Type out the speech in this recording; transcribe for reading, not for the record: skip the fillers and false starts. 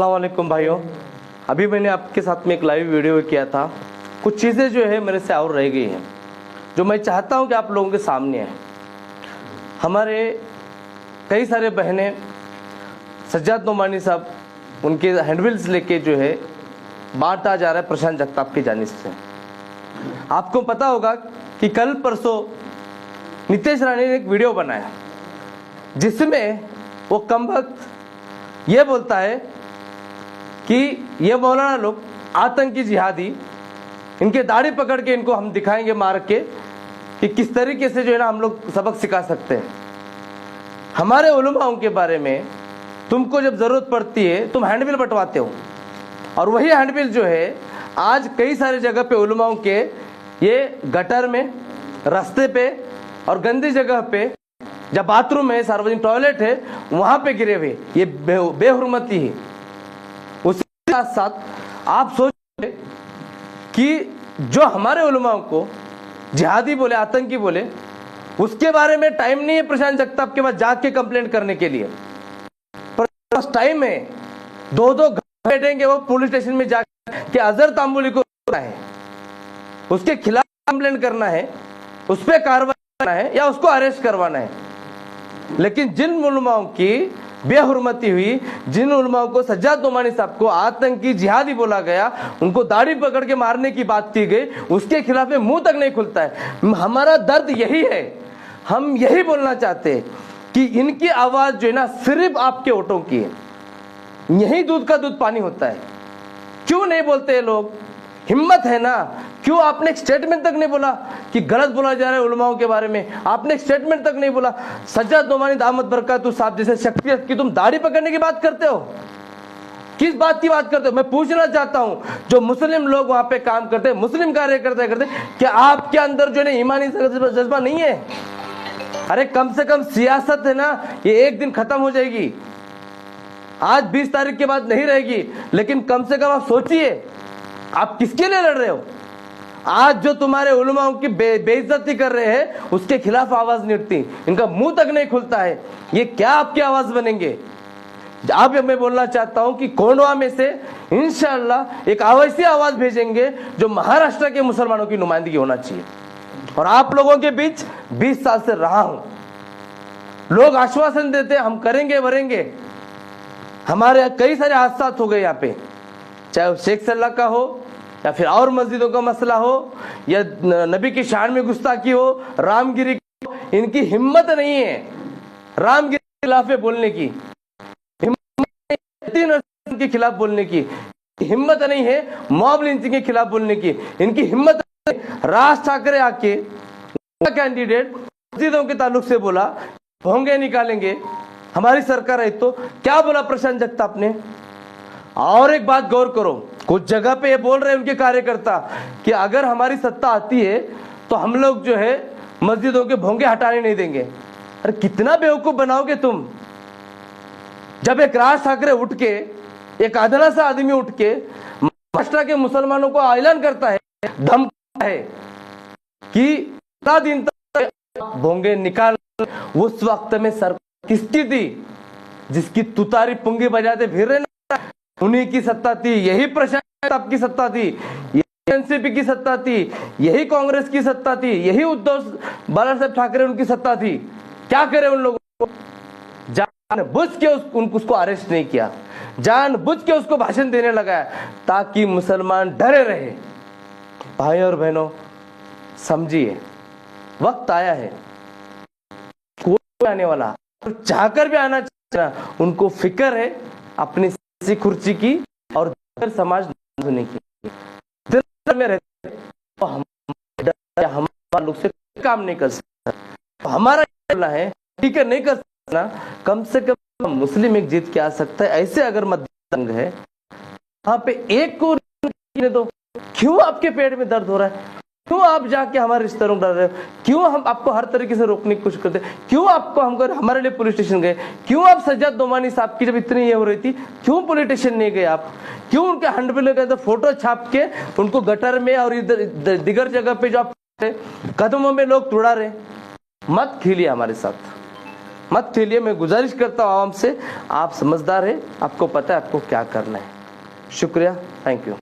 अस्सलाम वालेकुम भाइयों। अभी मैंने आपके साथ में एक लाइव वीडियो किया था। कुछ चीज़ें जो है मेरे से और रह गई हैं जो मैं चाहता हूं कि आप लोगों के सामने आए। हमारे कई सारे बहनें सज्जाद नोमानी साहब उनके हैंडबिल्स लेके जो है बांटा जा रहा है प्रशांत जगताप की जानिब से। आपको पता होगा कि कल परसों नितेश राणे ने एक वीडियो बनाया जिसमें वो कमबख्त ये बोलता है कि ये मौलाना लोग आतंकी जिहादी, इनके दाढ़ी पकड़ के इनको हम दिखाएंगे मार के कि किस तरीके से जो है ना हम लोग सबक सिखा सकते हैं। हमारे उलमाओं के बारे में तुमको जब जरूरत पड़ती है तुम हैंडबिल बंटवाते हो, और वही हैंडबिल जो है आज कई सारे जगह पे उलमाओं के ये गटर में, रास्ते पे और गंदी जगह पे, जब बाथरूम है, सार्वजनिक टॉयलेट है, वहां पे गिरे हुए। ये बेहुरमती है। उसके साथ साथ आप सोचिए कि जो हमारे उलमाओं को जिहादी बोले, आतंकी बोले, उसके बारे में टाइम नहीं है प्रशांत जगताप के पास जाके कंप्लेंट करने के लिए। पर टाइम है, दो बैठेंगे वो पुलिस स्टेशन में जाके अजहर तांबुली को है, उसके खिलाफ कंप्लेंट करना है, उस पर कार्रवाई करना है या उसको अरेस्ट करवाना है। लेकिन जिन उलमाओं की बेहुरमती हुई, जिन उलमाओं को सज्जाद नोमानी साहब को आतंकी जिहादी बोला गया, उनको दाढ़ी पकड़ के मारने की बात की गई, उसके खिलाफ में मुंह तक नहीं खुलता है। हमारा दर्द यही है, हम यही बोलना चाहते हैं कि इनकी आवाज जो है ना सिर्फ आपके वोटों की है। यही दूध का दूध पानी होता है। क्यों नहीं बोलते ये लोग? हिम्मत है ना? क्यों आपने एक स्टेटमेंट तक नहीं बोला कि गलत बोला जा रहा है उलमाओं के बारे में? आपने एक स्टेटमेंट तक नहीं बोला। सज्जाद नोमानी दामद बरकातहू साहब जैसे शख्सियत की तुम दाढ़ी पकड़ने की बात करते हो? किस बात की बात करते हो? मैं पूछना चाहता हूं, जो मुस्लिम लोग वहां पे काम करते हैं, मुस्लिम कार्य करते क्या आपके अंदर जो है ईमानी जज्बा नहीं है? अरे कम से कम सियासत है ना, ये एक दिन खत्म हो जाएगी। आज 20 तारीख के बाद नहीं रहेगी, लेकिन कम से कम आप सोचिए आप किसके लिए लड़ रहे हो? आज जो तुम्हारे उलमाओं की बेइज्जती कर रहे हैं उसके खिलाफ आवाज नहीं उठती, इनका मुंह तक नहीं खुलता है। ये क्या आपकी आवाज बनेंगे? अब मैं बोलना चाहता हूं कि कोंडवा में से इंशाअल्लाह एक ऐसी आवाज भेजेंगे जो महाराष्ट्र के मुसलमानों की नुमाइंदगी होना चाहिए। और आप लोगों के बीच 20 साल से रहा हूं, लोग आश्वासन देते हम करेंगे वरेंगे। हमारे कई सारे हादसा हो गए यहाँ पे, चाहे वो शेख सल्ला का हो या फिर और मस्जिदों का मसला हो या नबी की शान में गुस्ताखी हो, रामगिरी हो। इनकी हिम्मत नहीं है रामगिरी के खिलाफ बोलने की, हिम्मत के खिलाफ बोलने की, हिम्मत नहीं है मॉब लिंचिंग के खिलाफ बोलने की, इनकी हिम्मत नहीं। राज ठाकरे आके कैंडिडेट मस्जिदों के ताल्लुक से बोला भोंगे निकालेंगे, हमारी सरकार है तो क्या बोला प्रशांत जगताप ने? और एक बात गौर करो, कुछ जगह पे ये बोल रहे हैं उनके कार्यकर्ता कि अगर हमारी सत्ता आती है तो हम लोग जो है मस्जिदों के भोंगे हटाने नहीं देंगे। अरे कितना बेवकूफ बनाओगे तुम? जब एक राज ठाकरे उठ के, एक अदना सा आदमी उठ के महाराष्ट्र के मुसलमानों को ऐलान करता है, धमकाता है कि दिन तक भोंगे निकाल, उस वक्त में सरकार किसकी थी? जिसकी तुतारी पुंगी बजाते फिर रहे ना, उन्हीं की सत्ता थी। यही प्रशांत जगताप की सत्ता थी, यही एनसीपी की सत्ता थी, यही कांग्रेस की सत्ता थी, यही उद्धव बाला साहब ठाकरे उनकी सत्ता थी। क्या करे उन लोगों को? जानबूझ के उसको अरेस्ट नहीं किया, जानबूझ के उसको भाषण देने लगाया ताकि मुसलमान डरे रहे। भाई और बहनों समझिए, वक्त आया है, कोई आने वाला चाहकर भी आना चाहिए। उनको फिक्र है अपनी कुर्सी की और समाज होने की। में रहते तो हम लोग से काम नहीं कर सकता। हमारा है ठीक है, नहीं कर सकता, कम से कम मुस्लिम एक जीत के आ सकता है। ऐसे अगर मध्य है वहां पे एक को दो, क्यों आपके पेट में दर्द हो रहा है? क्यों आप जाके हमारे रिश्तेदारों को डर रहे हो? क्यों हम आपको हर तरीके से रोकने की कोशिश करते हैं? क्यों आपको हमको हमारे लिए पुलिस स्टेशन गए? क्यों आप सज्जाद नोमानी साहब की जब इतनी ये हो रही थी क्यों पुलिस स्टेशन नहीं गए आप? क्यों उनके हैंडबिल के अंदर फोटो छाप के उनको गटर में और इधर दिगर जगह पे जो आप कदमों में लोग तुड़ा रहे? मत खेलिए हमारे साथ, मत ठेलिए। मैं गुजारिश करता हूँ आवाम से, आप समझदार है, आपको पता है आपको क्या करना है। शुक्रिया, थैंक यू।